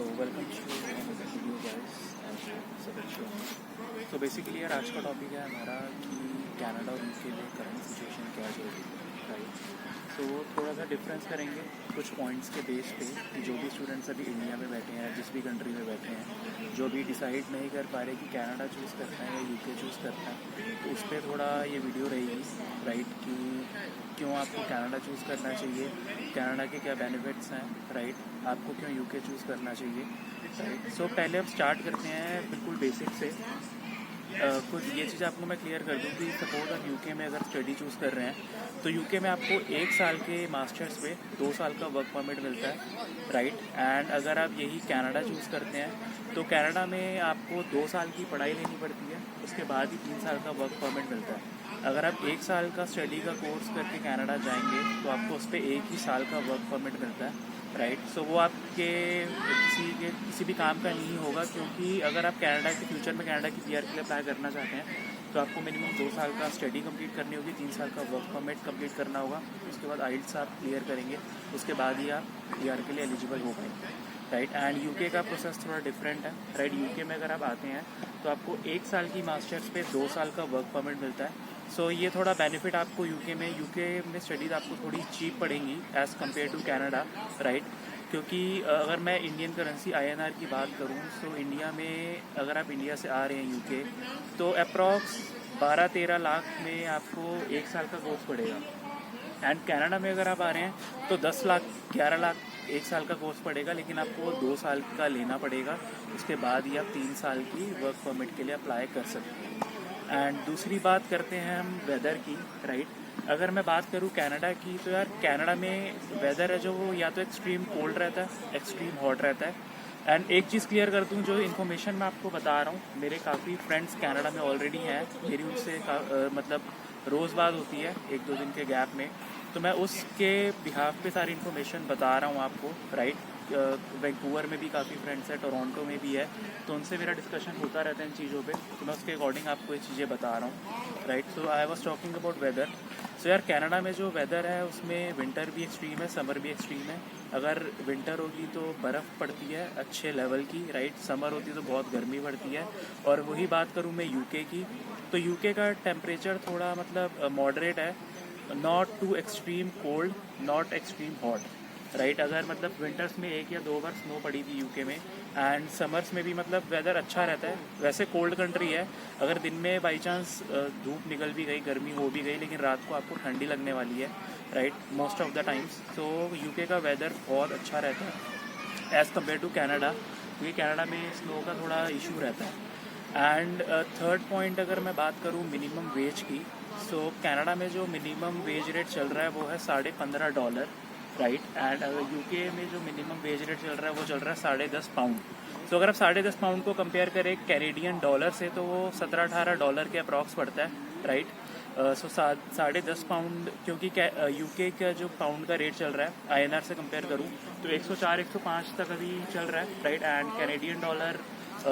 Welcome to video guys so basically यार आज का टॉपिक है हमारा कि कनाडा और यूके में करंट सिचुएशन क्या चल रही है, राइट। तो थोड़ा सा डिफरेंस करेंगे कुछ पॉइंट्स के बेस पे कि जो भी स्टूडेंट्स अभी इंडिया में बैठे हैं, जिस भी कंट्री में बैठे हैं, जो भी डिसाइड नहीं कर पा रहे कि कनाडा चूज़ करना है या यूके चूज़ करना है, तो उस पर थोड़ा ये वीडियो रहेगी, राइट, कि क्यों आपको कनाडा चूज़ करना चाहिए, कनाडा के क्या बेनिफिट्स हैं, राइट, आपको क्यों यूके चूज़ करना चाहिए, राइट। सो पहले हम स्टार्ट करते हैं बिल्कुल बेसिक से। कुछ ये चीज़ आपको मैं क्लियर कर दूँ कि सपोज आप यूके में अगर स्टडी चूज़ कर रहे हैं तो यूके में आपको 1 साल के मास्टर्स पे 2 साल का वर्क परमिट मिलता है, राइट। एंड अगर आप यही कनाडा चूज़ करते हैं तो कनाडा में आपको 2 साल की पढ़ाई लेनी पड़ती है, उसके बाद ही 3 साल का वर्क परमिट मिलता है। अगर आप 1 साल का स्टडी का कोर्स करके कनाडा जाएंगे तो आपको उस पर 1 ही साल का वर्क परमिट मिलता है, राइट। सो वो आपके किसी भी काम का नहीं होगा, क्योंकि अगर आप कनाडा के फ्यूचर में कनाडा की पीआर के लिए अप्लाई करना चाहते हैं तो आपको मिनिमम 2 साल का स्टडी कंप्लीट करनी होगी, 3 साल का वर्क परमिट कंप्लीट करना होगा, उसके बाद आइल्स आप क्लियर करेंगे, उसके बाद ही आप पीआर के लिए एलिजिबल हो पाएंगे, राइट। एंड यूके का प्रोसेस थोड़ा डिफरेंट है, राइट। यूके में अगर आप आते हैं तो आपको 1 साल की मास्टर्स पे 2 साल का वर्क परमिट मिलता है। सो ये थोड़ा बेनिफिट आपको यूके में स्टडीज़ आपको थोड़ी चीप पड़ेंगी as compare to Canada, right. क्योंकि अगर मैं इंडियन करेंसी INR की बात करूँ तो इंडिया में अगर आप इंडिया से आ रहे हैं यूके तो अप्रॉक्स 12-13 लाख में आपको 1 साल का कोर्स पड़ेगा। एंड कनाडा में अगर आप आ रहे हैं तो 10 लाख 11 लाख 1 साल का कोर्स पड़ेगा, लेकिन आपको 2 साल का लेना पड़ेगा, उसके बाद ही आप 3 साल की वर्क परमिट के लिए अप्लाई कर सकते हैं। एंड दूसरी बात करते हैं हम वेदर की, राइट। अगर मैं बात करूँ कनाडा की तो यार कनाडा में वेदर है जो वो या तो एक्सट्रीम कोल्ड रहता है, एक्सट्रीम हॉट रहता है। एंड एक चीज़ क्लियर कर दूँ, जो इन्फॉर्मेशन मैं आपको बता रहा हूँ, मेरे काफ़ी फ्रेंड्स कनाडा में ऑलरेडी हैं, मेरी उनसे मतलब रोज़ बात होती है 1-2 दिन के गैप में, तो मैं उसके बिहाफ पे सारी इन्फॉर्मेशन बता रहा हूँ आपको, राइट। वैंकूवर में भी काफ़ी फ्रेंड्स हैं, टोरंटो में भी है, तो उनसे मेरा डिस्कशन होता रहता है इन चीज़ों पे, तो मैं उसके अकॉर्डिंग आपको ये चीज़ें बता रहा हूँ, right. So I was talking about weather. So यार कनाडा में जो वेदर है उसमें विंटर भी एक्सट्रीम है, समर भी एक्सट्रीम है। अगर विंटर होगी तो बर्फ़ पड़ती है अच्छे लेवल की, राइट। समर होती है तो बहुत गर्मी पड़ती है। और वही बात करूँ मैं यूके की, तो यूके का टेम्परेचर थोड़ा मतलब मॉडरेट है, not too extreme cold, not extreme hot, right. अगर मतलब विंटर्स में 1 या 2 बार स्नो पड़ी थी यूके में, एंड समर्स में भी मतलब वेदर अच्छा रहता है। वैसे कोल्ड कंट्री है, अगर दिन में बाई चांस धूप निकल भी गई, गर्मी हो भी गई, लेकिन रात को आपको ठंडी लगने वाली है, right, most of the times. तो यूके का वेदर बहुत अच्छा रहता है एज़ कम्पेयर टू कनाडा, क्योंकि कनाडा में स्नो का थोड़ा इशू रहता है। एंड थर्ड पॉइंट अगर मैं बात करूँ मिनिमम वेज की, सो कनाडा में जो मिनिमम वेज रेट चल रहा है वो है $15.5, राइट। एंड यूके में जो मिनिमम वेज रेट चल रहा है वो चल रहा है $10.5। सो अगर आप $10.5 को कंपेयर करें कैनेडियन डॉलर से तो वो $17-18 के अप्रॉक्स पड़ता है, राइट। सो $10.5, क्योंकि यूके का जो पाउंड का रेट चल रहा है INR से कंपेयर करूँ तो 104-105 तक अभी चल रहा है, right. And Canadian dollar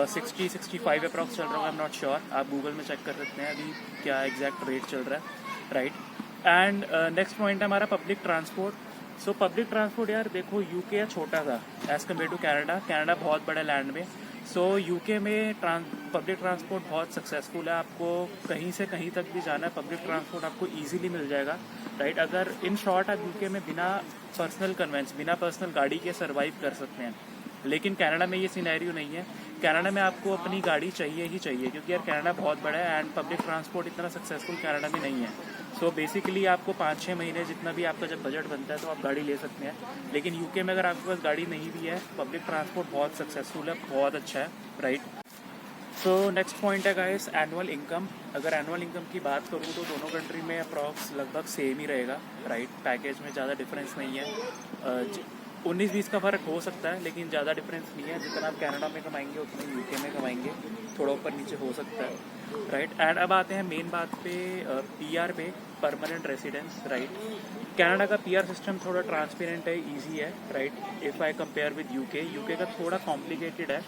60-65 approx चल रहा होगा, आई एम नॉट श्योर, आप गूगल में चेक कर सकते हैं अभी क्या एग्जैक्ट रेट चल रहा है, राइट। एंड नेक्स्ट पॉइंट है हमारा public transport. So public transport यार देखो यूके है छोटा सा एज़ कम्पेयर टू कनाडा बहुत बड़ा लैंड में। सो यूके में पब्लिक ट्रांसपोर्ट बहुत सक्सेसफुल है, आपको कहीं से कहीं तक भी जाना है पब्लिक ट्रांसपोर्ट आपको इजीली मिल जाएगा, राइट। अगर इन शॉर्ट आप यूके में बिना पर्सनल गाड़ी के सर्वाइव कर सकते हैं, लेकिन कनाडा में ये सिनेरियो नहीं है। कनाडा में आपको अपनी गाड़ी चाहिए ही चाहिए, क्योंकि यार कनाडा बहुत बड़ा है एंड पब्लिक ट्रांसपोर्ट इतना सक्सेसफुल कनाडा में नहीं है। सो बेसिकली आपको 5-6 महीने जितना भी आपका जब बजट बनता है तो आप गाड़ी ले सकते हैं, लेकिन यूके में अगर आपके पास गाड़ी नहीं भी है, पब्लिक ट्रांसपोर्ट बहुत सक्सेसफुल है, बहुत अच्छा है, राइट। सो नेक्स्ट पॉइंट है गाइस एनुअल इनकम। अगर एनुअल इनकम की बात करूँ तो दोनों कंट्री में अप्रॉक्स लगभग सेम ही रहेगा, राइट। पैकेज में ज़्यादा डिफरेंस नहीं है, 19-20 का फ़र्क हो सकता है, लेकिन ज़्यादा डिफरेंस नहीं है। जितना आप कनाडा में कमाएंगे उतना यूके में कमाएंगे, थोड़ा ऊपर नीचे हो सकता है, राइट। एंड अब आते हैं मेन बात पे, PR पे, परमानेंट रेसिडेंस, राइट। कनाडा का PR सिस्टम थोड़ा ट्रांसपेरेंट है, इजी है, right. If I compare with UK का थोड़ा कॉम्प्लिकेटेड है।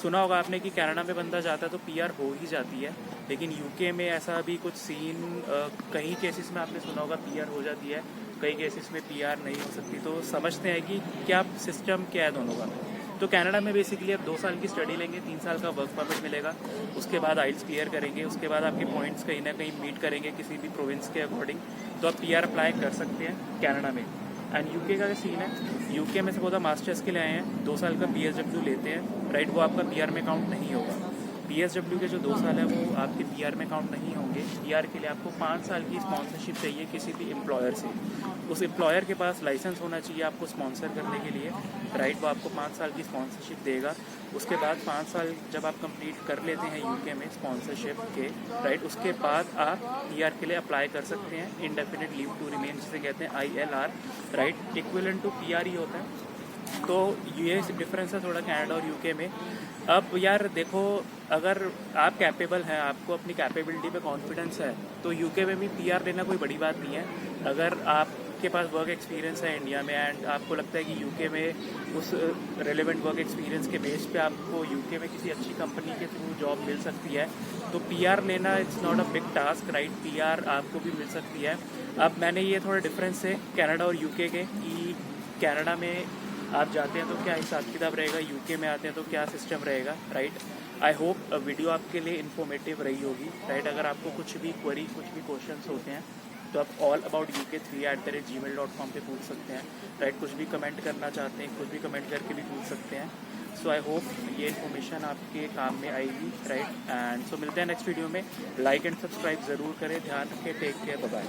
सुना होगा आपने कि कनाडा में बंदा जाता है तो PR हो ही जाती है, लेकिन यूके में ऐसा भी कुछ सीन कई केसेस में आपने सुना होगा PR हो जाती है, कई केसेस में PR नहीं हो सकती। तो समझते हैं कि क्या सिस्टम क्या है दोनों का। तो कनाडा में बेसिकली आप 2 साल की स्टडी लेंगे, 3 साल का वर्क परमिट मिलेगा, उसके बाद आइल्स क्लियर करेंगे, उसके बाद आपके पॉइंट्स कहीं ना कहीं मीट करेंगे किसी भी प्रोविंस के अकॉर्डिंग, तो आप PR अप्लाई कर सकते हैं कनाडा में। एंड यूके का सीन है, यूके में से बहुत मास्टर्स के लिए आए हैं, 2 साल का PSW लेते हैं, राइट, वो आपका PR में काउंट नहीं होगा। PSW के जो 2 साल है वो आपके PR में काउंट नहीं होंगे। PR के लिए आपको 5 साल की स्पॉन्सरशिप चाहिए किसी भी एम्प्लॉयर से, उस एम्प्लॉयर के पास लाइसेंस होना चाहिए आपको स्पॉन्सर करने के लिए, राइट, वो आपको 5 साल की स्पॉन्सरशिप देगा। उसके बाद 5 साल जब आप कंप्लीट कर लेते हैं यूके में स्पॉन्सरशिप के, राइट, उसके बाद आप PR के लिए अप्लाई कर सकते हैं, इंडेफिनिट लीव टू रिमेन जिसे कहते हैं ILR, right, equivalent to PR ही होता है। तो ये डिफरेंस है थोड़ा कनाडा और यूके में। अब यार देखो, अगर आप कैपेबल हैं, आपको अपनी कैपेबिलिटी पे कॉन्फिडेंस है, तो यूके में भी PR लेना कोई बड़ी बात नहीं है। अगर आपके पास वर्क एक्सपीरियंस है इंडिया में एंड आपको लगता है कि यूके में उस रेलेवेंट वर्क एक्सपीरियंस के बेस पे आपको यूके में किसी अच्छी कंपनी के थ्रू जॉब मिल सकती है, तो PR लेना it's not a big task, right, PR आपको भी मिल सकती है। अब मैंने ये थोड़ा डिफरेंस है कनाडा और यूके के, कि कनाडा में आप जाते हैं तो क्या हिसाब किताब रहेगा, यूके में आते हैं तो क्या सिस्टम रहेगा, राइट। आई होप वीडियो आपके लिए इन्फॉर्मेटिव रही होगी, राइट। अगर आपको कुछ भी क्वेरी, कुछ भी क्वेश्चंस होते हैं तो आप allaboutuk3@gmail.com पे पूछ सकते हैं, राइट। कुछ भी कमेंट करना चाहते हैं, कुछ भी कमेंट करके भी पूछ सकते हैं। सो आई होप ये इन्फॉर्मेशन आपके काम में आएगी, राइट। एंड सो मिलते हैं नेक्स्ट वीडियो में। लाइक एंड सब्सक्राइब ज़रूर करें, ध्यान रखें, टेक केयर, बाय बाय।